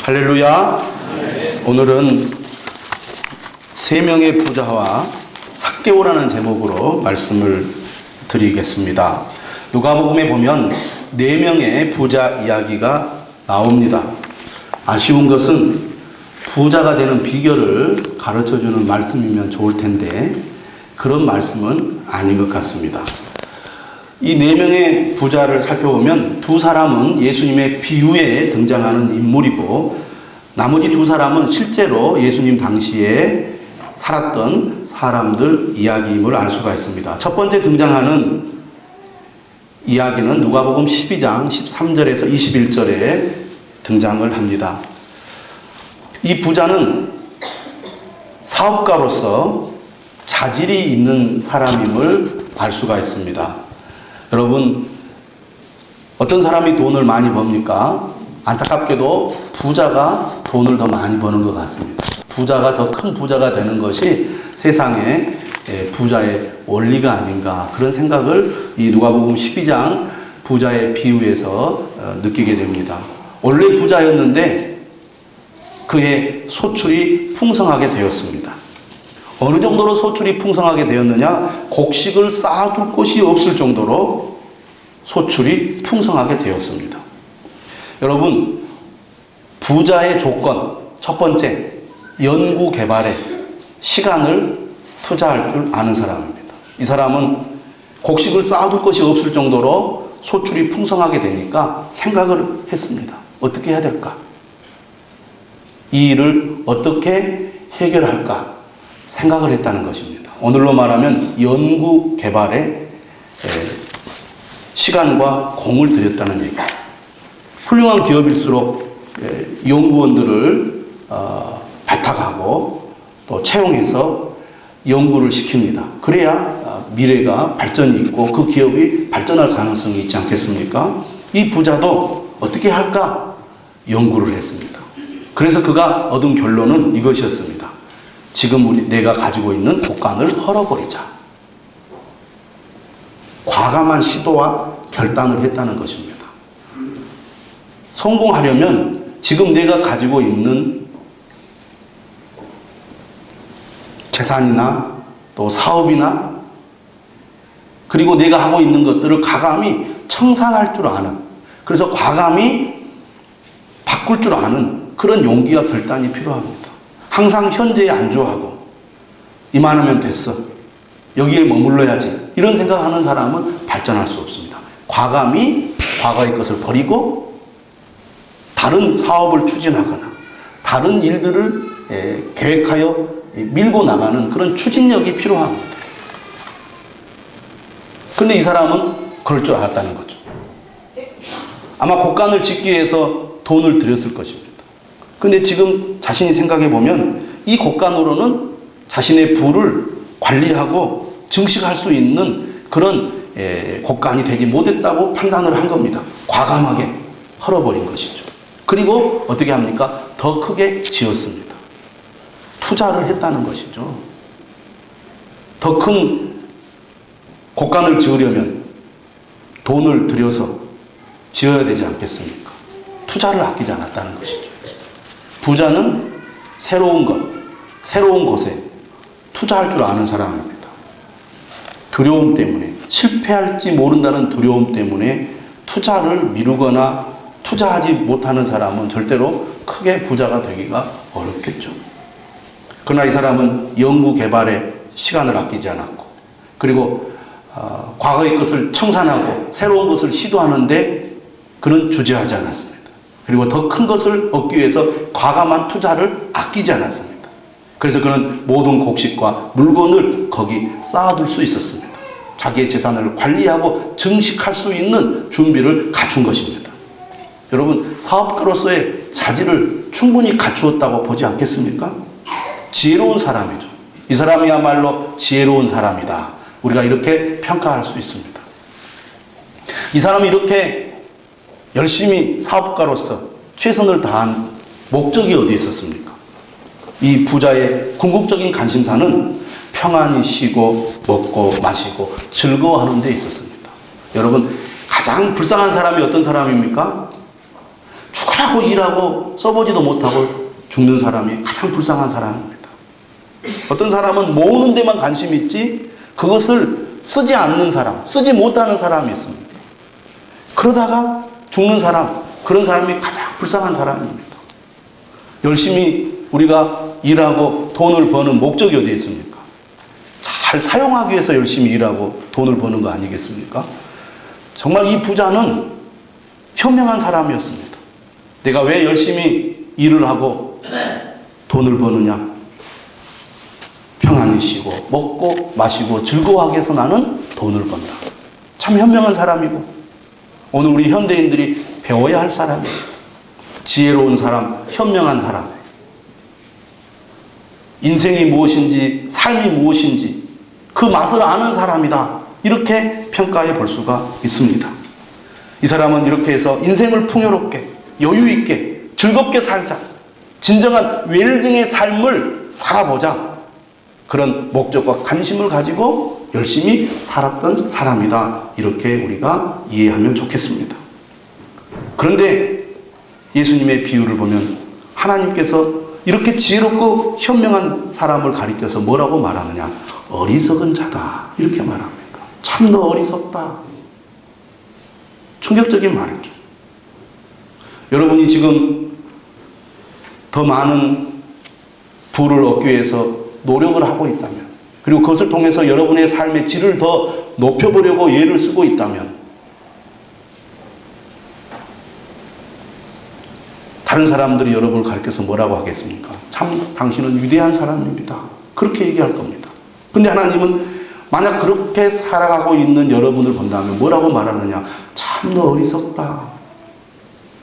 할렐루야. 오늘은 세 명의 부자와 삭개오라는 제목으로 말씀을 드리겠습니다. 누가복음에 보면 네 명의 부자 이야기가 나옵니다. 아쉬운 것은 부자가 되는 비결을 가르쳐주는 말씀이면 좋을 텐데 그런 말씀은 아닌 것 같습니다. 이 네 명의 부자를 살펴보면 두 사람은 예수님의 비유에 등장하는 인물이고 나머지 두 사람은 실제로 예수님 당시에 살았던 사람들 이야기임을 알 수가 있습니다. 첫 번째 등장하는 이야기는 누가복음 12장 13절에서 21절에 등장을 합니다. 이 부자는 사업가로서 자질이 있는 사람임을 알 수가 있습니다. 여러분, 어떤 사람이 돈을 많이 법니까? 안타깝게도 부자가 돈을 더 많이 버는 것 같습니다. 부자가 더 큰 부자가 되는 것이 세상의 부자의 원리가 아닌가, 그런 생각을 이 누가복음 12장 부자의 비유에서 느끼게 됩니다. 원래 부자였는데 그의 소출이 풍성하게 되었습니다. 어느 정도로 소출이 풍성하게 되었느냐? 곡식을 쌓아둘 곳이 없을 정도로 소출이 풍성하게 되었습니다. 여러분, 부자의 조건, 첫 번째, 연구 개발에 시간을 투자할 줄 아는 사람입니다. 이 사람은 곡식을 쌓아둘 것이 없을 정도로 소출이 풍성하게 되니까 생각을 했습니다. 어떻게 해야 될까? 이 일을 어떻게 해결할까? 생각을 했다는 것입니다. 오늘로 말하면 연구 개발에 시간과 공을 들였다는 얘기입니다. 훌륭한 기업일수록 연구원들을 발탁하고 또 채용해서 연구를 시킵니다. 그래야 미래가 발전이 있고 그 기업이 발전할 가능성이 있지 않겠습니까? 이 부자도 어떻게 할까? 연구를 했습니다. 그래서 그가 얻은 결론은 이것이었습니다. 지금 내가 가지고 있는 곡간을 헐어버리자. 과감한 시도와 결단을 했다는 것입니다. 성공하려면 지금 내가 가지고 있는 재산이나 또 사업이나 그리고 내가 하고 있는 것들을 과감히 청산할 줄 아는, 그래서 과감히 바꿀 줄 아는 그런 용기와 결단이 필요합니다. 항상 현재에 안주하고 이만하면 됐어, 여기에 머물러야지, 이런 생각하는 사람은 발전할 수 없습니다. 과감히 과거의 것을 버리고 다른 사업을 추진하거나 다른 일들을 계획하여 밀고 나가는 그런 추진력이 필요합니다. 그런데 이 사람은 그럴 줄 알았다는 거죠. 아마 곡간을 짓기 위해서 돈을 들였을 것입니다. 그런데 지금 자신이 생각해 보면 이 곡간으로는 자신의 부를 관리하고 증식할 수 있는 그런 곡간이 되지 못했다고 판단을 한 겁니다. 과감하게 헐어버린 것이죠. 그리고 어떻게 합니까? 더 크게 지었습니다. 투자를 했다는 것이죠. 더 큰 곡간을 지으려면 돈을 들여서 지어야 되지 않겠습니까? 투자를 아끼지 않았다는 것이죠. 부자는 새로운 것, 새로운 것에 투자할 줄 아는 사람입니다. 두려움 때문에, 실패할지 모른다는 두려움 때문에 투자를 미루거나 투자하지 못하는 사람은 절대로 크게 부자가 되기가 어렵겠죠. 그러나 이 사람은 연구 개발에 시간을 아끼지 않았고, 그리고 과거의 것을 청산하고 새로운 것을 시도하는데 그는 주저하지 않았습니다. 그리고 더 큰 것을 얻기 위해서 과감한 투자를 아끼지 않았습니다. 그래서 그는 모든 곡식과 물건을 거기 쌓아둘 수 있었습니다. 자기의 재산을 관리하고 증식할 수 있는 준비를 갖춘 것입니다. 여러분, 사업가로서의 자질을 충분히 갖추었다고 보지 않겠습니까? 지혜로운 사람이죠. 이 사람이야말로 지혜로운 사람이다. 우리가 이렇게 평가할 수 있습니다. 이 사람이 이렇게 열심히 사업가로서 최선을 다한 목적이 어디에 있었습니까? 이 부자의 궁극적인 관심사는 평안히 쉬고 먹고 마시고 즐거워하는 데 있었습니다. 여러분, 가장 불쌍한 사람이 어떤 사람입니까? 죽으라고 일하고 써보지도 못하고 죽는 사람이 가장 불쌍한 사람입니다. 어떤 사람은 모으는 데만 관심이 있지 그것을 쓰지 않는 사람, 쓰지 못하는 사람이 있습니다. 그러다가 죽는 사람, 그런 사람이 가장 불쌍한 사람입니다. 열심히 우리가 일하고 돈을 버는 목적이 어디에 있습니까? 잘 사용하기 위해서 열심히 일하고 돈을 버는 거 아니겠습니까? 정말 이 부자는 현명한 사람이었습니다. 내가 왜 열심히 일을 하고 돈을 버느냐? 평안히 쉬고 먹고 마시고 즐거워하기 위해서 나는 돈을 번다. 참 현명한 사람이고 오늘 우리 현대인들이 배워야 할 사람입니다. 지혜로운 사람, 현명한 사람. 인생이 무엇인지 삶이 무엇인지 그 맛을 아는 사람이다. 이렇게 평가해 볼 수가 있습니다. 이 사람은 이렇게 해서 인생을 풍요롭게 여유 있게 즐겁게 살자. 진정한 웰빙의 삶을 살아보자. 그런 목적과 관심을 가지고 열심히 살았던 사람이다. 이렇게 우리가 이해하면 좋겠습니다. 그런데 예수님의 비유를 보면 하나님께서 이렇게 지혜롭고 현명한 사람을 가리켜서 뭐라고 말하느냐? 어리석은 자다. 이렇게 말합니다. 참 너 어리석다. 충격적인 말이죠. 여러분이 지금 더 많은 부를 얻기 위해서 노력을 하고 있다면 그리고 그것을 통해서 여러분의 삶의 질을 더 높여보려고 애를 쓰고 있다면 다른 사람들이 여러분을 가르쳐서 뭐라고 하겠습니까? 참 당신은 위대한 사람입니다. 그렇게 얘기할 겁니다. 근데 하나님은 만약 그렇게 살아가고 있는 여러분을 본다면 뭐라고 말하느냐? 참 너 어리석다.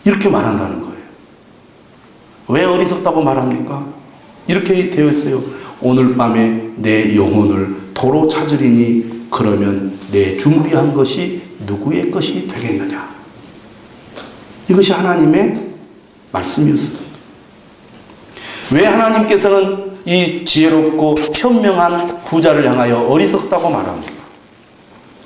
이렇게 말한다는 거예요. 왜 어리석다고 말합니까? 이렇게 되어 있어요. 오늘 밤에 내 영혼을 도로 찾으리니 그러면 내 준비한 것이 누구의 것이 되겠느냐. 이것이 하나님의 말씀이었습니다. 왜 하나님께서는 이 지혜롭고 현명한 부자를 향하여 어리석다고 말합니까?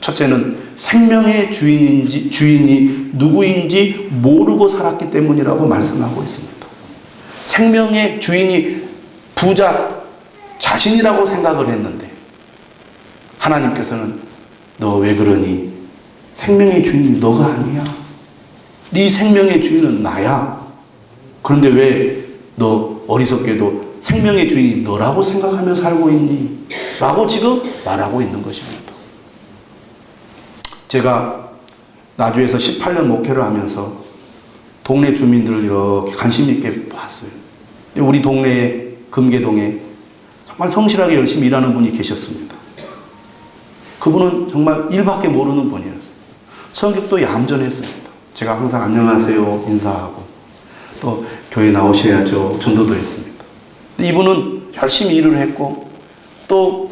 첫째는 생명의 주인이 누구인지 모르고 살았기 때문이라고 말씀하고 있습니다. 생명의 주인이 부자 자신이라고 생각을 했는데 하나님께서는 너 왜 그러니? 생명의 주인이 너가 아니야. 네 생명의 주인은 나야. 그런데 왜 너 어리석게도 생명의 주인이 너라고 생각하며 살고 있니? 라고 지금 말하고 있는 것입니다. 제가 나주에서 18년 목회를 하면서 동네 주민들을 이렇게 관심 있게 봤어요. 우리 동네에 금계동에 정말 성실하게 열심히 일하는 분이 계셨습니다. 그분은 정말 일밖에 모르는 분이었어요. 성격도 얌전했습니다. 제가 항상 안녕하세요 인사하고 또 교회 나오셔야죠 전도도 했습니다. 근데 이분은 열심히 일을 했고 또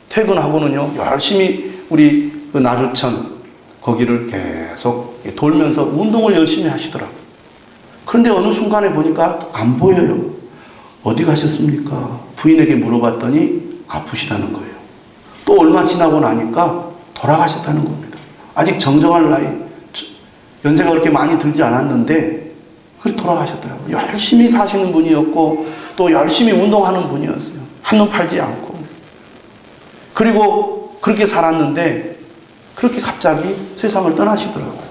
퇴근하고는요 열심히 우리 그 나주천 거기를 계속 돌면서 운동을 열심히 하시더라고요. 그런데 어느 순간에 보니까 안 보여요. 어디 가셨습니까? 부인에게 물어봤더니 아프시다는 거예요. 또 얼마 지나고 나니까 돌아가셨다는 겁니다. 아직 정정할 나이, 연세가 그렇게 많이 들지 않았는데 그렇게 돌아가셨더라고요. 열심히 사시는 분이었고 또 열심히 운동하는 분이었어요. 한눈 팔지 않고. 그리고 그렇게 살았는데 그렇게 갑자기 세상을 떠나시더라고요.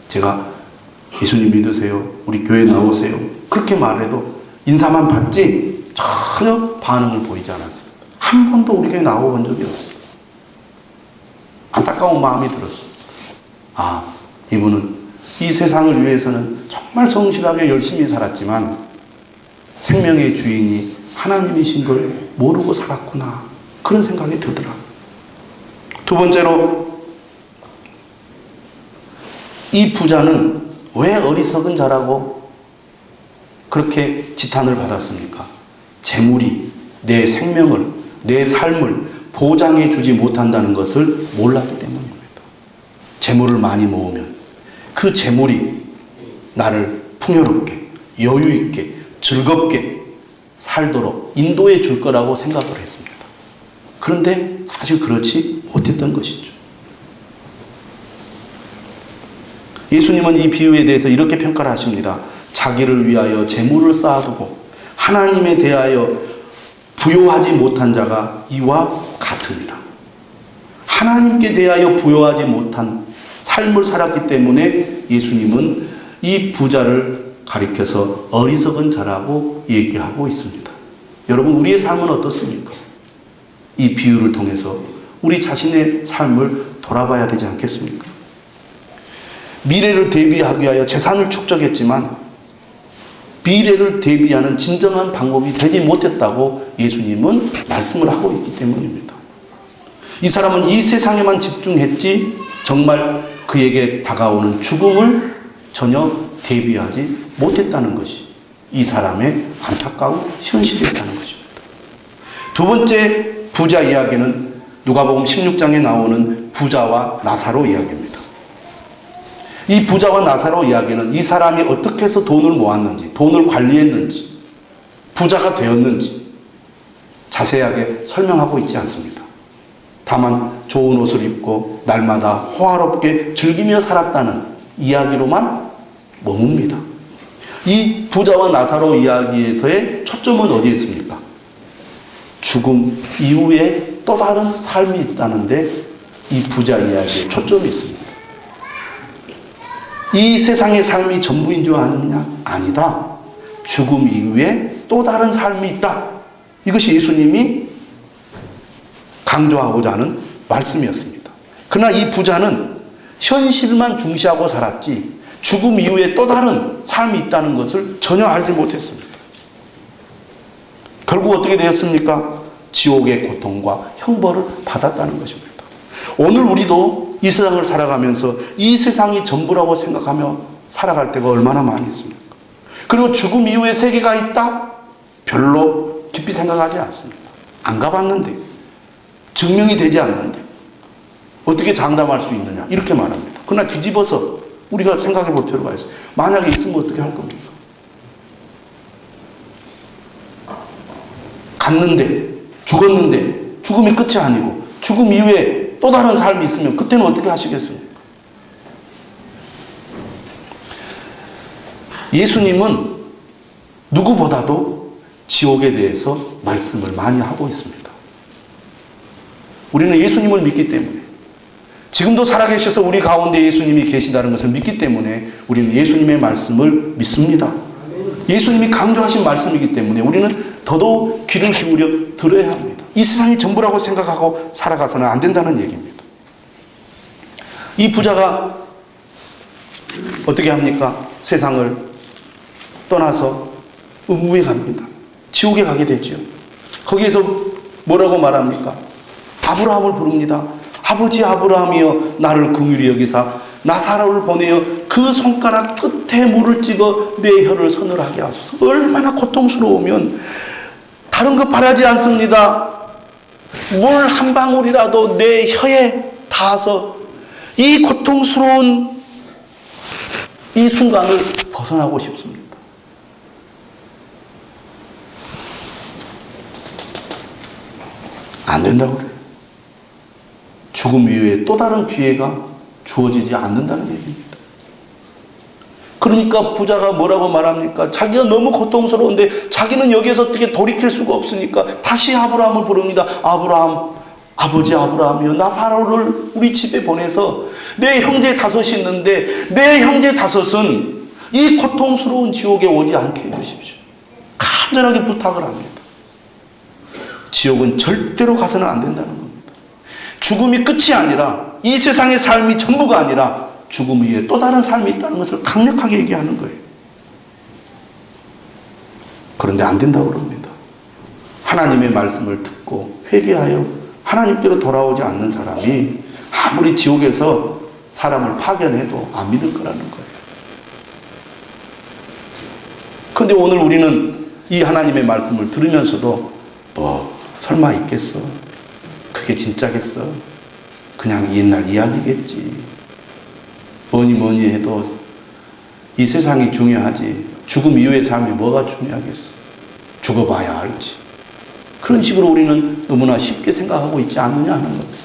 제가 예수님 믿으세요. 우리 교회 나오세요. 그렇게 말해도 인사만 받지 전혀 반응을 보이지 않았습니다. 한 번도 우리 교회 나와본 적이 없어요. 안타까운 마음이 들었어요. 아, 이분은 이 세상을 위해서는 정말 성실하게 열심히 살았지만 생명의 주인이 하나님이신 걸 모르고 살았구나. 그런 생각이 들더라고요. 두 번째로 이 부자는 왜 어리석은 자라고 그렇게 지탄을 받았습니까? 재물이 내 생명을, 내 삶을 보장해 주지 못한다는 것을 몰랐기 때문입니다. 재물을 많이 모으면 그 재물이 나를 풍요롭게, 여유있게, 즐겁게 살도록 인도해 줄 거라고 생각을 했습니다. 그런데 사실 그렇지 못했던 것이죠. 예수님은 이 비유에 대해서 이렇게 평가를 하십니다. 자기를 위하여 재물을 쌓아두고 하나님에 대하여 부요하지 못한 자가 이와 같으니라. 하나님께 대하여 부요하지 못한 삶을 살았기 때문에 예수님은 이 부자를 가리켜서 어리석은 자라고 얘기하고 있습니다. 여러분, 우리의 삶은 어떻습니까? 이 비유를 통해서 우리 자신의 삶을 돌아봐야 되지 않겠습니까? 미래를 대비하기 위하여 재산을 축적했지만 미래를 대비하는 진정한 방법이 되지 못했다고 예수님은 말씀을 하고 있기 때문입니다. 이 사람은 이 세상에만 집중했지 정말 그에게 다가오는 죽음을 전혀 대비하지 못했다는 것이 이 사람의 안타까운 현실이었다는 것입니다. 두 번째 부자 이야기는 누가복음 16장에 나오는 부자와 나사로 이야기입니다. 이 부자와 나사로 이야기는 이 사람이 어떻게 해서 돈을 모았는지, 돈을 관리했는지, 부자가 되었는지 자세하게 설명하고 있지 않습니다. 다만 좋은 옷을 입고 날마다 호화롭게 즐기며 살았다는 이야기로만 머뭅니다. 이 부자와 나사로 이야기에서의 초점은 어디에 있습니까? 죽음 이후에 또 다른 삶이 있다는데 이 부자 이야기에 초점이 있습니다. 이 세상의 삶이 전부인 줄 아느냐? 아니다. 죽음 이후에 또 다른 삶이 있다. 이것이 예수님이 강조하고자 하는 말씀이었습니다. 그러나 이 부자는 현실만 중시하고 살았지 죽음 이후에 또 다른 삶이 있다는 것을 전혀 알지 못했습니다. 결국 어떻게 되었습니까? 지옥의 고통과 형벌을 받았다는 것입니다. 오늘 우리도 이 세상을 살아가면서 이 세상이 전부라고 생각하며 살아갈 때가 얼마나 많이 있습니까? 그리고 죽음 이후에 세계가 있다? 별로 깊이 생각하지 않습니다. 안 가봤는데, 증명이 되지 않는데 어떻게 장담할 수 있느냐 이렇게 말합니다. 그러나 뒤집어서 우리가 생각해 볼 필요가 있어요. 만약에 있으면 어떻게 할 겁니까? 갔는데, 죽었는데 죽음이 끝이 아니고 죽음 이후에 또 다른 삶이 있으면 그때는 어떻게 하시겠습니까? 예수님은 누구보다도 지옥에 대해서 말씀을 많이 하고 있습니다. 우리는 예수님을 믿기 때문에, 지금도 살아계셔서 우리 가운데 예수님이 계시다는 것을 믿기 때문에 우리는 예수님의 말씀을 믿습니다. 예수님이 강조하신 말씀이기 때문에 우리는 더더욱 귀를 기울여 들어야 합니다. 이 세상이 전부라고 생각하고 살아가서는 안 된다는 얘기입니다. 이 부자가 어떻게 합니까? 세상을 떠나서 음부에 갑니다. 지옥에 가게 되죠. 거기에서 뭐라고 말합니까? 아브라함을 부릅니다. 아버지 아브라함이여 나를 긍휼히 여기사 나사로를 보내어 그 손가락 끝에 물을 찍어 내 혀를 서늘하게 하소서. 얼마나 고통스러우면 다른 거 바라지 않습니다. 물 한 방울이라도 내 혀에 닿아서 이 고통스러운 이 순간을 벗어나고 싶습니다. 안 된다고 그래요. 죽음 이후에 또 다른 기회가 주어지지 않는다는 얘기입니다. 그러니까 부자가 뭐라고 말합니까? 자기가 너무 고통스러운데 자기는 여기에서 어떻게 돌이킬 수가 없으니까 다시 아브라함을 부릅니다. 아브라함, 아버지 아브라함이여 나사로를 우리 집에 보내서 내 형제 다섯이 있는데 내 형제 다섯은 이 고통스러운 지옥에 오지 않게 해주십시오. 간절하게 부탁을 합니다. 지옥은 절대로 가서는 안 된다는 겁니다. 죽음이 끝이 아니라 이 세상의 삶이 전부가 아니라 죽음 이후에 또 다른 삶이 있다는 것을 강력하게 얘기하는 거예요. 그런데 안 된다고 그럽니다. 하나님의 말씀을 듣고 회개하여 하나님께로 돌아오지 않는 사람이 아무리 지옥에서 사람을 파견해도 안 믿을 거라는 거예요. 그런데 오늘 우리는 이 하나님의 말씀을 들으면서도 설마 있겠어? 그게 진짜겠어? 그냥 옛날 이야기겠지. 뭐니 해도 이 세상이 중요하지. 죽음 이후의 삶이 뭐가 중요하겠어? 죽어봐야 알지. 그런 식으로 우리는 너무나 쉽게 생각하고 있지 않느냐 하는 겁니다.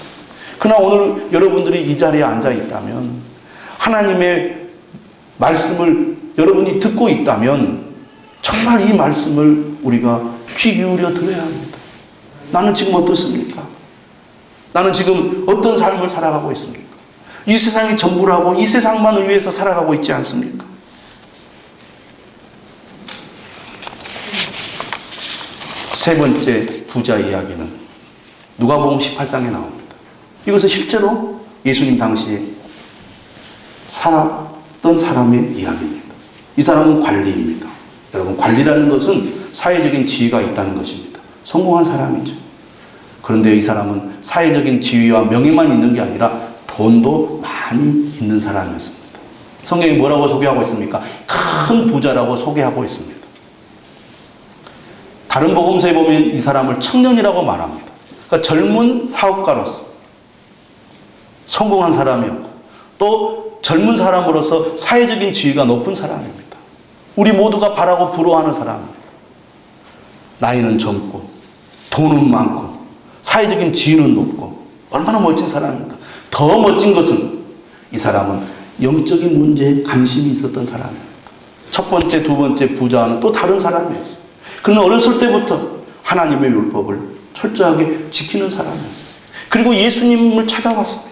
그러나 오늘 여러분들이 이 자리에 앉아 있다면 하나님의 말씀을 여러분이 듣고 있다면 정말 이 말씀을 우리가 귀 기울여 들어야 합니다. 나는 지금 어떻습니까? 나는 지금 어떤 삶을 살아가고 있습니까? 이 세상이 전부라고 이 세상만을 위해서 살아가고 있지 않습니까? 세 번째 부자 이야기는 누가복음 18장에 나옵니다. 이것은 실제로 예수님 당시에 살았던 사람의 이야기입니다. 이 사람은 관리입니다. 여러분, 관리라는 것은 사회적인 지위가 있다는 것입니다. 성공한 사람이죠. 그런데 이 사람은 사회적인 지위와 명예만 있는 게 아니라 돈도 많이 있는 사람이었습니다. 성경이 뭐라고 소개하고 있습니까? 큰 부자라고 소개하고 있습니다. 다른 복음서에 보면 이 사람을 청년이라고 말합니다. 그러니까 젊은 사업가로서 성공한 사람이었고 또 젊은 사람으로서 사회적인 지위가 높은 사람입니다. 우리 모두가 바라고 부러워하는 사람입니다. 나이는 젊고 돈은 많고 사회적인 지위는 높고 얼마나 멋진 사람입니까? 더 멋진 것은 이 사람은 영적인 문제에 관심이 있었던 사람입니다. 첫 번째, 두 번째 부자와는 또 다른 사람이었어요. 그는 어렸을 때부터 하나님의 율법을 철저하게 지키는 사람이었어요. 그리고 예수님을 찾아왔습니다.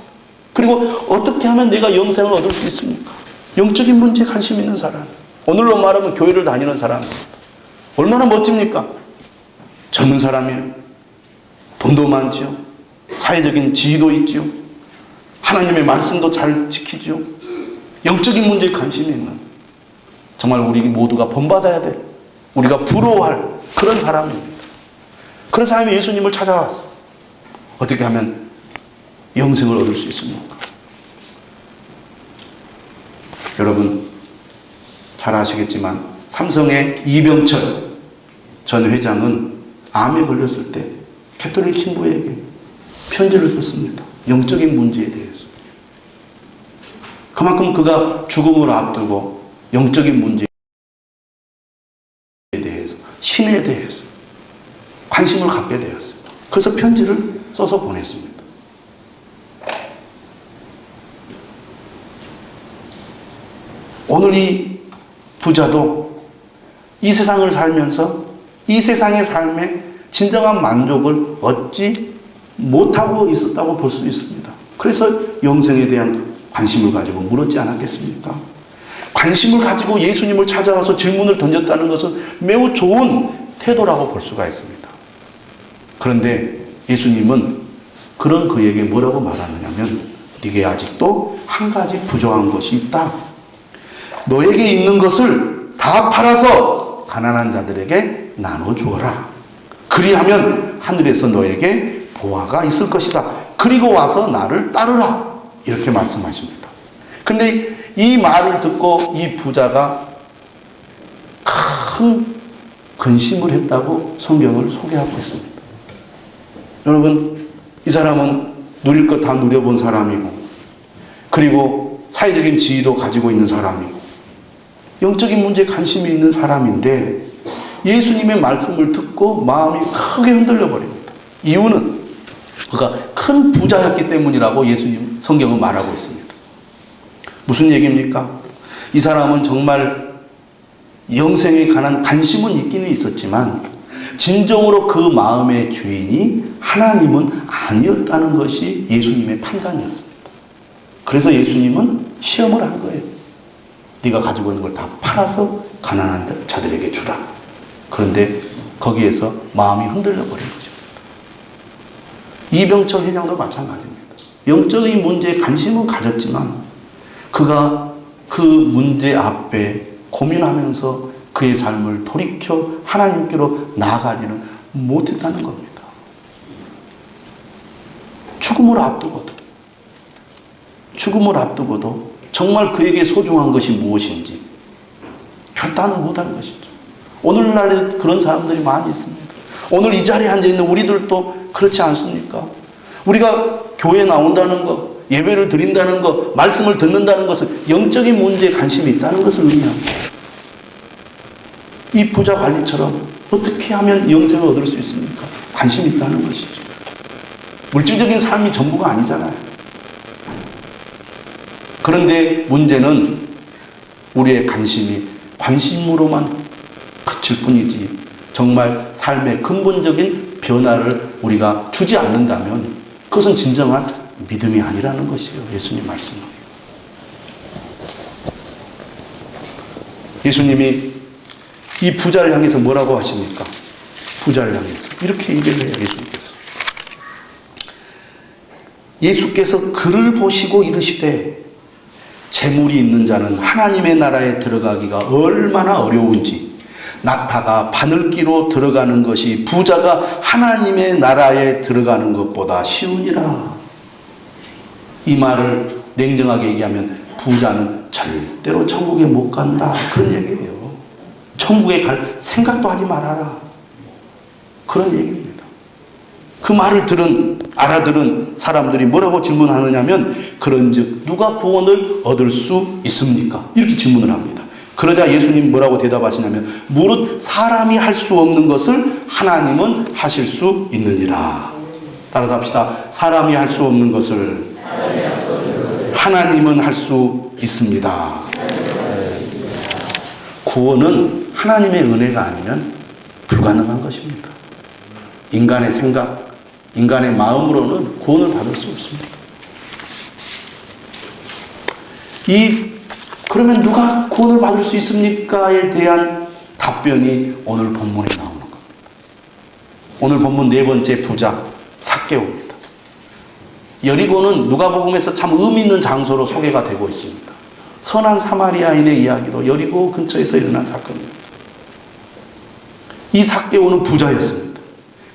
그리고 어떻게 하면 내가 영생을 얻을 수 있습니까? 영적인 문제에 관심 있는 사람. 오늘로 말하면 교회를 다니는 사람입니다. 얼마나 멋집니까? 젊은 사람이에요. 돈도 많지요. 사회적인 지위도 있지요. 하나님의 말씀도 잘 지키지요. 영적인 문제에 관심이 있는 정말 우리 모두가 본받아야 될 우리가 부러워할 그런 사람입니다. 그런 사람이 예수님을 찾아왔어. 어떻게 하면 영생을 얻을 수 있습니까? 여러분 잘 아시겠지만 삼성의 이병철 전 회장은 암에 걸렸을 때 캐톨릭 신부에게 편지를 썼습니다. 영적인 문제에 대해서. 그만큼 그가 죽음을 앞두고 영적인 문제에 대해서, 신에 대해서 관심을 갖게 되었어요. 그래서 편지를 써서 보냈습니다. 오늘 이 부자도 이 세상을 살면서 이 세상의 삶에 진정한 만족을 얻지 못하고 있었다고 볼 수 있습니다. 그래서 영생에 대한 관심을 가지고 물었지 않았겠습니까? 관심을 가지고 예수님을 찾아가서 질문을 던졌다는 것은 매우 좋은 태도라고 볼 수가 있습니다. 그런데 예수님은 그런 그에게 뭐라고 말하느냐면 네게 아직도 한 가지 부족한 것이 있다. 너에게 있는 것을 다 팔아서 가난한 자들에게 나눠주어라. 그리하면 하늘에서 너에게 보화가 있을 것이다. 그리고 와서 나를 따르라. 이렇게 말씀하십니다. 그런데 이 말을 듣고 이 부자가 큰 근심을 했다고 성경을 소개하고 있습니다. 여러분, 이 사람은 누릴 것 다 누려본 사람이고, 그리고 사회적인 지위도 가지고 있는 사람이고, 영적인 문제에 관심이 있는 사람인데, 예수님의 말씀을 듣고 마음이 크게 흔들려 버립니다. 이유는 그가 큰 부자였기 때문이라고 예수님 성경은 말하고 있습니다. 무슨 얘기입니까? 이 사람은 정말 영생에 관한 관심은 있기는 있었지만 진정으로 그 마음의 주인이 하나님은 아니었다는 것이 예수님의 판단이었습니다. 그래서 예수님은 시험을 한 거예요. 네가 가지고 있는 걸 다 팔아서 가난한 자들에게 주라. 그런데 거기에서 마음이 흔들려 버린 것입니다. 이병철 회장도 마찬가지입니다. 영적인 문제에 관심은 가졌지만 그가 그 문제 앞에 고민하면서 그의 삶을 돌이켜 하나님께로 나아가지는 못했다는 겁니다. 죽음을 앞두고도 정말 그에게 소중한 것이 무엇인지 결단을 못한 것이죠. 오늘날에 그런 사람들이 많이 있습니다. 오늘 이 자리에 앉아있는 우리들도 그렇지 않습니까? 우리가 교회에 나온다는 것, 예배를 드린다는 것, 말씀을 듣는다는 것은 영적인 문제에 관심이 있다는 것을 의미합니다. 이 부자 관리처럼 어떻게 하면 영생을 얻을 수 있습니까? 관심이 있다는 것이죠. 물질적인 삶이 전부가 아니잖아요. 그런데 문제는 우리의 관심으로만 그칠 뿐이지 정말 삶의 근본적인 변화를 우리가 주지 않는다면 그것은 진정한 믿음이 아니라는 것이에요. 예수님 말씀은. 예수님이 이 부자를 향해서 뭐라고 하십니까? 부자를 향해서 이렇게 얘기를 해요. 예수께서 그를 보시고 이르시되 재물이 있는 자는 하나님의 나라에 들어가기가 얼마나 어려운지 낙타가 바늘기로 들어가는 것이 부자가 하나님의 나라에 들어가는 것보다 쉬우니라. 이 말을 냉정하게 얘기하면 부자는 절대로 천국에 못 간다, 그런 얘기예요. 천국에 갈 생각도 하지 말아라, 그런 얘기입니다. 그 말을 알아들은 사람들이 뭐라고 질문하느냐면 그런즉 누가 구원을 얻을 수 있습니까? 이렇게 질문을 합니다. 그러자 예수님 뭐라고 대답하시냐면 무릇 사람이 할 수 없는 것을 하나님은 하실 수 있느니라. 따라서 합시다. 사람이 할 수 없는 것을 하나님은 할 수 있습니다. 구원은 하나님의 은혜가 아니면 불가능한 것입니다. 인간의 생각, 인간의 마음으로는 구원을 받을 수 없습니다. 그러면 누가 구원을 받을 수 있습니까?에 대한 답변이 오늘 본문에 나오는 겁니다. 오늘 본문 네 번째 부자 삭개오입니다. 여리고는 누가복음에서 참 의미 있는 장소로 소개가 되고 있습니다. 선한 사마리아인의 이야기도 여리고 근처에서 일어난 사건입니다. 이 삭개오는 부자였습니다.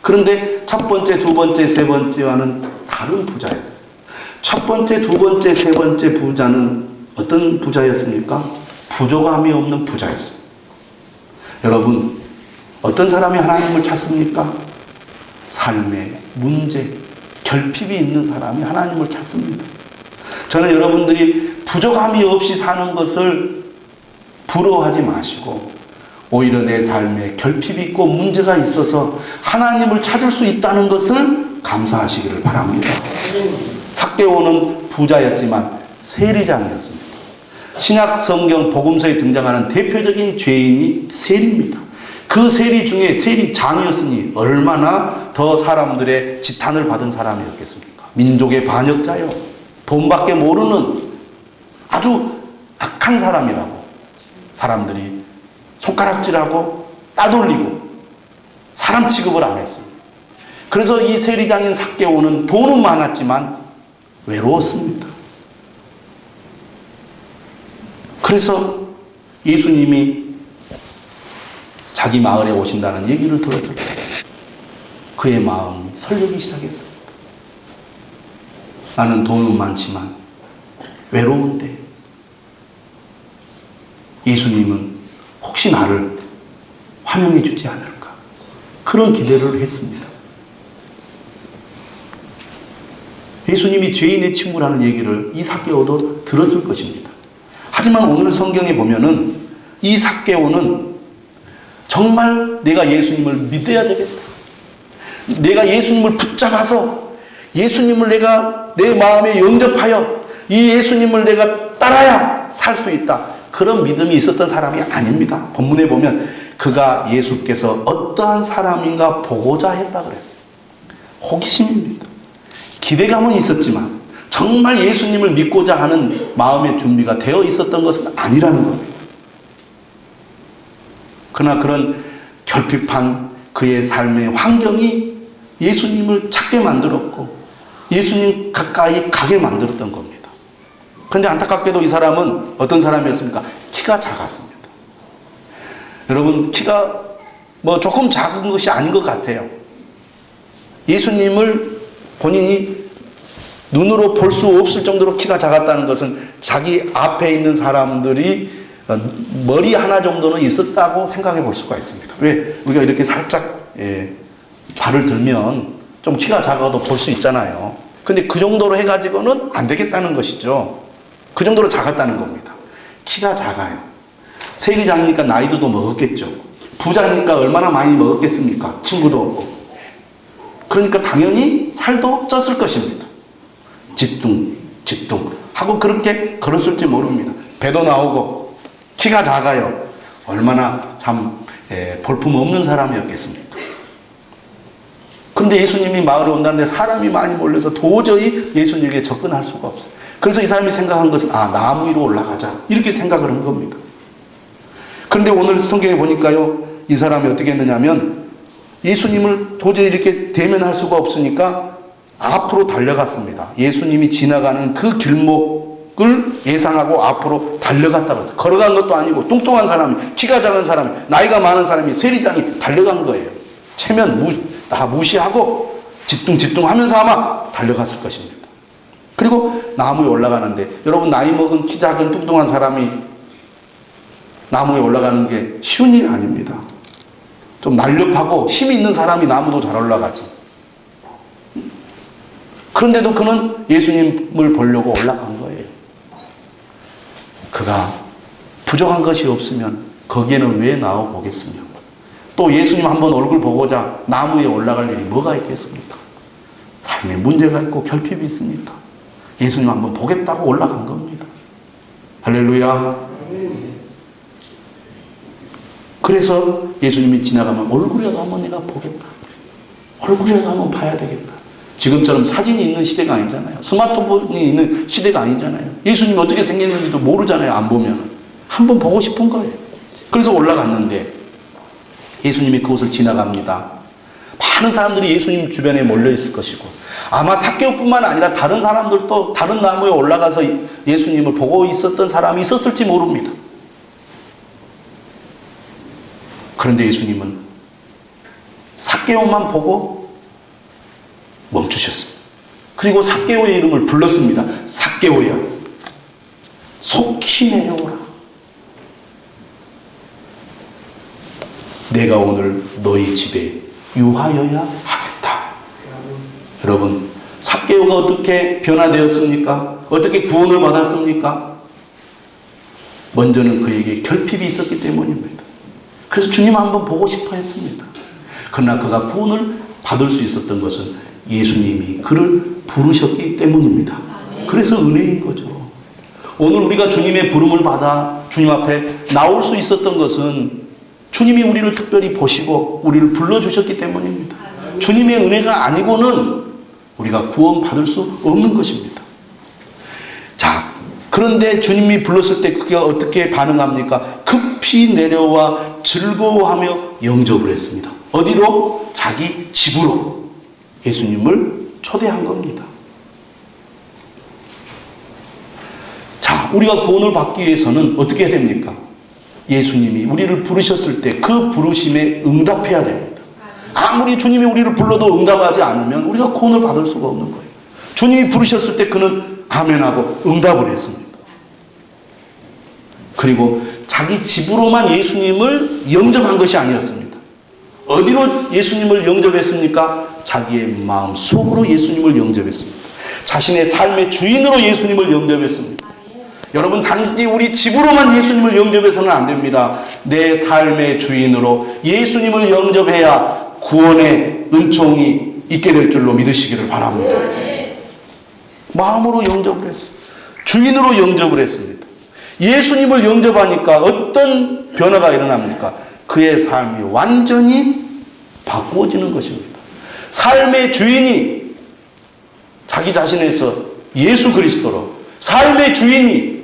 그런데 첫 번째, 두 번째, 세 번째와는 다른 부자였어요. 첫 번째, 두 번째, 세 번째 부자는 어떤 부자였습니까? 부족함이 없는 부자였습니다. 여러분, 어떤 사람이 하나님을 찾습니까? 삶에 문제, 결핍이 있는 사람이 하나님을 찾습니다. 저는 여러분들이 부족함이 없이 사는 것을 부러워하지 마시고 오히려 내 삶에 결핍이 있고 문제가 있어서 하나님을 찾을 수 있다는 것을 감사하시기를 바랍니다. 삭개오는 부자였지만 세리장이었습니다. 신약 성경 복음서에 등장하는 대표적인 죄인이 세리입니다. 그 세리 중에 세리장이었으니 얼마나 더 사람들의 지탄을 받은 사람이었겠습니까? 민족의 반역자요, 돈밖에 모르는 아주 악한 사람이라고 사람들이 손가락질하고 따돌리고 사람 취급을 안 했습니다. 그래서 이 세리장인 삭개오는 돈은 많았지만 외로웠습니다. 그래서 예수님이 자기 마을에 오신다는 얘기를 들었을 때 그의 마음이 설레기 시작했습니다. 나는 돈은 많지만 외로운데 예수님은 혹시 나를 환영해 주지 않을까, 그런 기대를 했습니다. 예수님이 죄인의 친구라는 얘기를 이 삭개오도 들었을 것입니다. 하지만 오늘 성경에 보면은 이 삭개오는 정말 내가 예수님을 믿어야 되겠다, 내가 예수님을 붙잡아서 예수님을 내가 내 마음에 영접하여 이 예수님을 내가 따라야 살 수 있다, 그런 믿음이 있었던 사람이 아닙니다. 본문에 보면 그가 예수께서 어떠한 사람인가 보고자 했다 그랬어요. 호기심입니다. 기대감은 있었지만 정말 예수님을 믿고자 하는 마음의 준비가 되어 있었던 것은 아니라는 겁니다. 그러나 그런 결핍한 그의 삶의 환경이 예수님을 찾게 만들었고 예수님 가까이 가게 만들었던 겁니다. 그런데 안타깝게도 이 사람은 어떤 사람이었습니까? 키가 작았습니다. 여러분, 키가 조금 작은 것이 아닌 것 같아요. 예수님을 본인이 눈으로 볼 수 없을 정도로 키가 작았다는 것은 자기 앞에 있는 사람들이 머리 하나 정도는 있었다고 생각해 볼 수가 있습니다. 왜? 우리가 이렇게 살짝 발을 들면 좀 키가 작아도 볼 수 있잖아요. 근데 그 정도로 해가지고는 안 되겠다는 것이죠. 그 정도로 작았다는 겁니다. 키가 작아요. 세리장이니까 나이도 더 먹었겠죠. 부자니까 얼마나 많이 먹었겠습니까? 친구도 없고. 그러니까 당연히 살도 쪘을 것입니다. 지뚱 하고 그렇게 걸었을지 모릅니다. 배도 나오고 키가 작아요. 얼마나 참 볼품 없는 사람이었겠습니까? 그런데 예수님이 마을에 온다는데 사람이 많이 몰려서 도저히 예수님에게 접근할 수가 없어요. 그래서 이 사람이 생각한 것은 나무 위로 올라가자 이렇게 생각을 한 겁니다. 그런데 오늘 성경에 보니까요, 이 사람이 어떻게 했느냐면 예수님을 도저히 이렇게 대면할 수가 없으니까 앞으로 달려갔습니다. 예수님이 지나가는 그 길목을 예상하고 앞으로 달려갔다고 해서 걸어간 것도 아니고 뚱뚱한 사람이, 키가 작은 사람이, 나이가 많은 사람이 세리장이 달려간 거예요. 체면 다 무시하고 지뚱지뚱하면서 아마 달려갔을 것입니다. 그리고 나무에 올라가는데, 여러분 나이 먹은 키 작은 뚱뚱한 사람이 나무에 올라가는 게 쉬운 일이 아닙니다. 좀 날렵하고 힘이 있는 사람이 나무도 잘 올라가지. 그런데도 그는 예수님을 보려고 올라간 거예요. 그가 부족한 것이 없으면 거기에는 왜 나와 보겠습니까? 또 예수님 한번 얼굴 보고자 나무에 올라갈 일이 뭐가 있겠습니까? 삶에 문제가 있고 결핍이 있으니까 예수님 한번 보겠다고 올라간 겁니다. 할렐루야. 그래서 예수님이 지나가면 얼굴이라도 한번 내가 보겠다. 얼굴이라도 한번 봐야 되겠다. 지금처럼 사진이 있는 시대가 아니잖아요. 스마트폰이 있는 시대가 아니잖아요. 예수님이 어떻게 생겼는지도 모르잖아요. 안 보면. 한번 보고 싶은 거예요. 그래서 올라갔는데 예수님이 그곳을 지나갑니다. 많은 사람들이 예수님 주변에 몰려 있을 것이고, 아마 삭개오뿐만 아니라 다른 사람들도 다른 나무에 올라가서 예수님을 보고 있었던 사람이 있었을지 모릅니다. 그런데 예수님은 삭개오만 보고 멈추셨습니다. 그리고 삭개오의 이름을 불렀습니다. 삭개오야, 속히 내려오라. 내가 오늘 너희 집에 유하여야 하겠다. 여러분, 삭개오가 어떻게 변화되었습니까? 어떻게 구원을 받았습니까? 먼저는 그에게 결핍이 있었기 때문입니다. 그래서 주님 한번 보고 싶어 했습니다. 그러나 그가 구원을 받을 수 있었던 것은 예수님이 그를 부르셨기 때문입니다. 그래서 은혜인 거죠. 오늘 우리가 주님의 부름을 받아 주님 앞에 나올 수 있었던 것은 주님이 우리를 특별히 보시고 우리를 불러주셨기 때문입니다. 주님의 은혜가 아니고는 우리가 구원받을 수 없는 것입니다. 자, 그런데 주님이 불렀을 때 그가 어떻게 반응합니까? 급히 내려와 즐거워하며 영접을 했습니다. 어디로? 자기 집으로 예수님을 초대한 겁니다. 자, 우리가 구원을 받기 위해서는 어떻게 해야 됩니까? 예수님이 우리를 부르셨을 때 그 부르심에 응답해야 됩니다. 아무리 주님이 우리를 불러도 응답하지 않으면 우리가 구원을 받을 수가 없는 거예요. 주님이 부르셨을 때 그는 아멘하고 응답을 했습니다. 그리고 자기 집으로만 예수님을 영접한 것이 아니었습니다. 어디로 예수님을 영접했습니까? 자기의 마음 속으로 예수님을 영접했습니다. 자신의 삶의 주인으로 예수님을 영접했습니다. 여러분, 단지 우리 집으로만 예수님을 영접해서는 안 됩니다. 내 삶의 주인으로 예수님을 영접해야 구원의 은총이 있게 될 줄로 믿으시기를 바랍니다. 마음으로 영접을 했어요. 주인으로 영접을 했습니다. 예수님을 영접하니까 어떤 변화가 일어납니까? 그의 삶이 완전히 바꾸어지는 것입니다. 삶의 주인이 자기 자신에서 예수 그리스도로, 삶의 주인이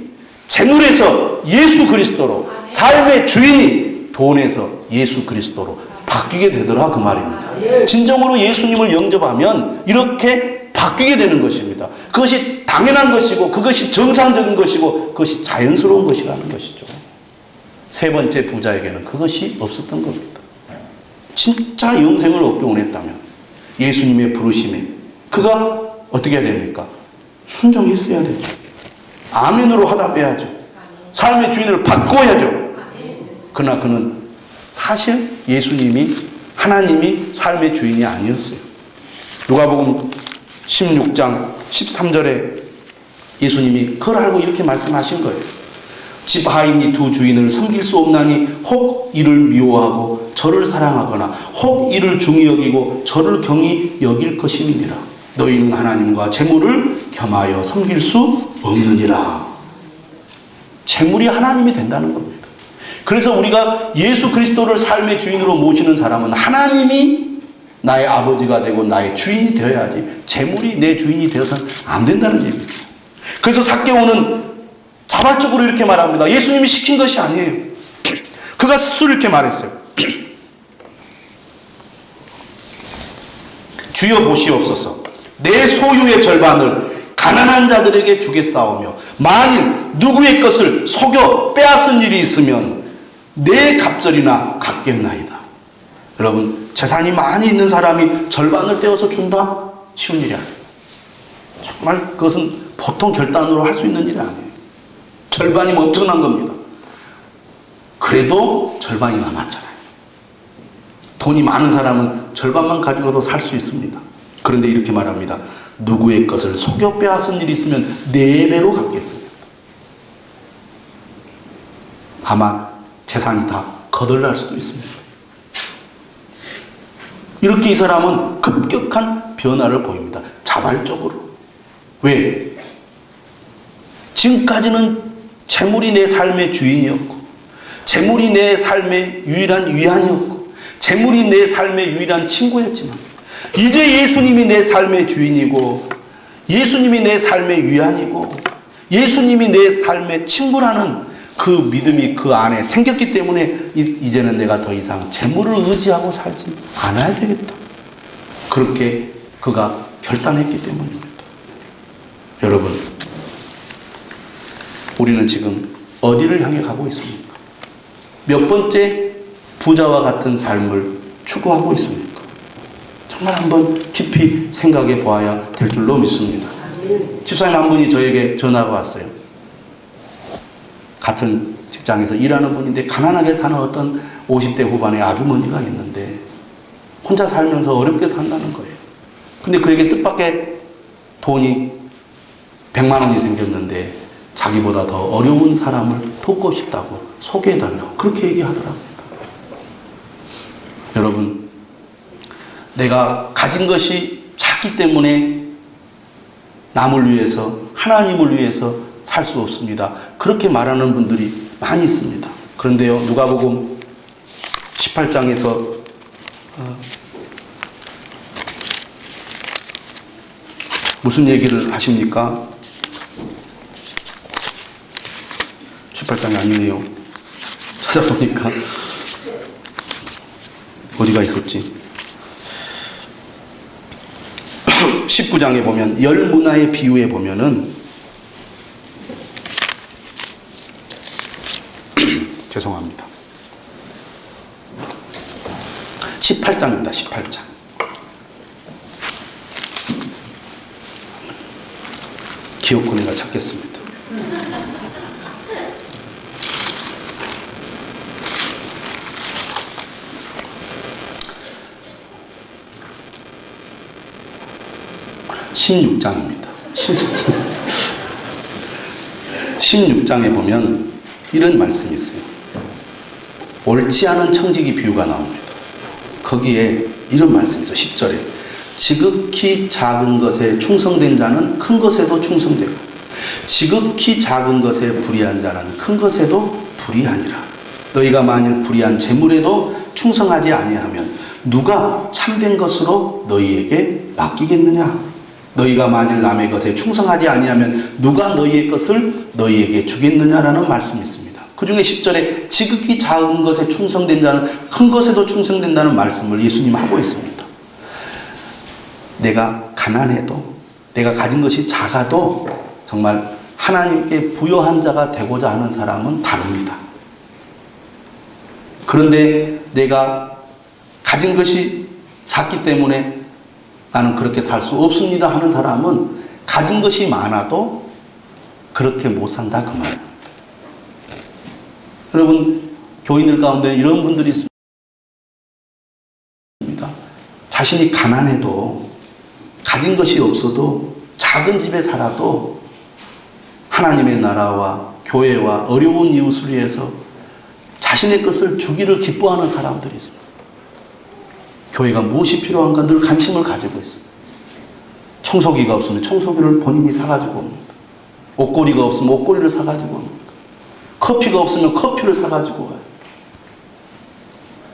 재물에서 예수 그리스도로, 삶의 주인이 돈에서 예수 그리스도로 바뀌게 되더라, 그 말입니다. 진정으로 예수님을 영접하면 이렇게 바뀌게 되는 것입니다. 그것이 당연한 것이고 그것이 정상적인 것이고 그것이 자연스러운 것이라는 것이죠. 세 번째 부자에게는 그것이 없었던 겁니다. 진짜 영생을 얻기 원했다면 예수님의 부르심에 그가 어떻게 해야 됩니까? 순종했어야 되죠. 아멘으로 화답해야죠. 삶의 주인을 바꿔야죠. 그러나 그는 사실 예수님이, 하나님이 삶의 주인이 아니었어요. 누가복음 16장 13절에 예수님이 그걸 알고 이렇게 말씀하신 거예요. 집 하인이 두 주인을 섬길 수 없나니 혹 이를 미워하고 저를 사랑하거나 혹 이를 중히 여기고 저를 경히 여길 것임이니라. 너희는 하나님과 재물을 겸하여 섬길 수 없느니라. 재물이 하나님이 된다는 겁니다. 그래서 우리가 예수 그리스도를 삶의 주인으로 모시는 사람은 하나님이 나의 아버지가 되고 나의 주인이 되어야지 재물이 내 주인이 되어서는 안 된다는 얘기입니다. 그래서 삭개오는 자발적으로 이렇게 말합니다. 예수님이 시킨 것이 아니에요. 그가 스스로 이렇게 말했어요. 주여 보시옵소서, 내 소유의 절반을 가난한 자들에게 주겠사오며 만일 누구의 것을 속여 빼앗은 일이 있으면 내 갑절이나 갚겠나이다. 여러분, 재산이 많이 있는 사람이 절반을 떼어서 준다? 쉬운 일이 아니에요. 정말 그것은 보통 결단으로 할 수 있는 일이 아니에요. 절반이면 엄청난 겁니다. 그래도 절반이 남았잖아요. 돈이 많은 사람은 절반만 가지고도 살 수 있습니다. 그런데 이렇게 말합니다. 누구의 것을 속여 빼앗은 일이 있으면 4배로 갚겠습니다. 아마 재산이 다 거덜날 수도 있습니다. 이렇게 이 사람은 급격한 변화를 보입니다. 자발적으로. 왜? 지금까지는 재물이 내 삶의 주인이었고, 재물이 내 삶의 유일한 위안이었고, 재물이 내 삶의 유일한 친구였지만, 이제 예수님이 내 삶의 주인이고, 예수님이 내 삶의 위안이고, 예수님이 내 삶의 친구라는 그 믿음이 그 안에 생겼기 때문에 이제는 내가 더 이상 재물을 의지하고 살지 않아야 되겠다. 그렇게 그가 결단했기 때문입니다. 여러분, 우리는 지금 어디를 향해 가고 있습니까? 몇 번째 부자와 같은 삶을 추구하고 있습니까? 정말 한번 깊이 생각해 보아야 될 줄로 믿습니다. 집사님 한 분이 저에게 전화가 왔어요. 같은 직장에서 일하는 분인데 가난하게 사는 어떤 50대 후반의 아주머니가 있는데 혼자 살면서 어렵게 산다는 거예요. 근데 그에게 뜻밖의 돈이 100만 원이 생겼는데 자기보다 더 어려운 사람을 돕고 싶다고 소개해달라고 그렇게 얘기하더라고요. 여러분, 내가 가진 것이 작기 때문에 남을 위해서, 하나님을 위해서 살 수 없습니다. 그렇게 말하는 분들이 많이 있습니다. 그런데요, 누가복음 18장에서 무슨 얘기를 하십니까? 18장이 아니네요. 찾아보니까 어디가 있었지? 19장에 보면 열 문화의 비유에 보면은 죄송합니다. 18장입니다. 18장. 기억권에가 찾겠습니다. (16장입니다) 16장에 보면 이런 말씀이 있어요. 옳지 않은 청지기 비유가 나옵니다. 거기에 이런 말씀이 있어요. 10절에 지극히 작은 것에 충성된 자는 큰 것에도 충성되고 지극히 작은 것에 불의한 자는 큰 것에도 불의하니라. 너희가 만일 불의한 재물에도 충성하지 아니하면 누가 참된 것으로 너희에게 맡기겠느냐? 너희가 만일 남의 것에 충성하지 아니하면 누가 너희의 것을 너희에게 주겠느냐라는 말씀이 있습니다. 그 중에 10절에 지극히 작은 것에 충성된 자는 큰 것에도 충성된다는 말씀을 예수님 하고 있습니다. 내가 가난해도, 내가 가진 것이 작아도 정말 하나님께 부요한 자가 되고자 하는 사람은 다릅니다. 그런데 내가 가진 것이 작기 때문에 나는 그렇게 살 수 없습니다 하는 사람은 가진 것이 많아도 그렇게 못 산다 그 말입니다. 여러분, 교인들 가운데 이런 분들이 있습니다. 자신이 가난해도 가진 것이 없어도 작은 집에 살아도 하나님의 나라와 교회와 어려운 이웃을 위해서 자신의 것을 주기를 기뻐하는 사람들이 있습니다. 교회가 무엇이 필요한가 늘 관심을 가지고 있습니다. 청소기가 없으면 청소기를 본인이 사가지고 옵니다. 옷걸이가 없으면 옷걸이를 사가지고 옵니다. 커피가 없으면 커피를 사가지고 와요.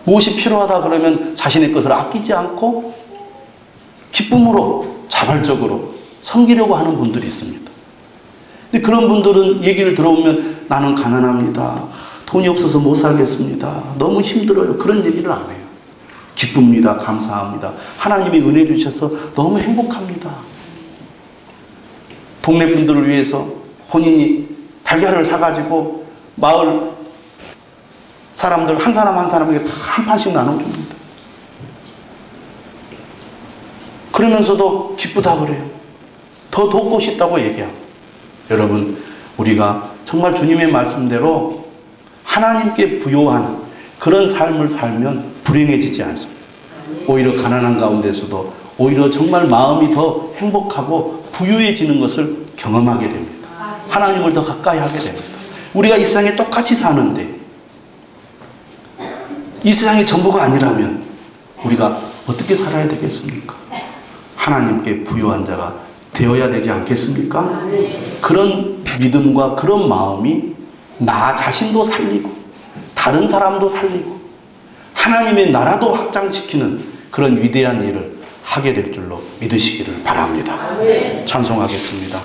무엇이 필요하다 그러면 자신의 것을 아끼지 않고 기쁨으로 자발적으로 섬기려고 하는 분들이 있습니다. 근데 그런 분들은 얘기를 들어보면 나는 가난합니다. 돈이 없어서 못 살겠습니다. 너무 힘들어요. 그런 얘기를 안 해요. 기쁩니다. 감사합니다. 하나님이 은혜 주셔서 너무 행복합니다. 동네 분들을 위해서 본인이 달걀을 사가지고 마을 사람들 한 사람 한 사람에게 다 한 판씩 나눠줍니다. 그러면서도 기쁘다 그래요. 더 돕고 싶다고 얘기하고. 여러분, 우리가 정말 주님의 말씀대로 하나님께 부요한 그런 삶을 살면 불행해지지 않습니다. 오히려 가난한 가운데서도 오히려 정말 마음이 더 행복하고 부유해지는 것을 경험하게 됩니다. 하나님을 더 가까이 하게 됩니다. 우리가 이 세상에 똑같이 사는데 이 세상이 전부가 아니라면 우리가 어떻게 살아야 되겠습니까? 하나님께 부요한 자가 되어야 되지 않겠습니까? 그런 믿음과 그런 마음이 나 자신도 살리고 다른 사람도 살리고 하나님의 나라도 확장시키는 그런 위대한 일을 하게 될 줄로 믿으시기를 바랍니다. 찬송하겠습니다.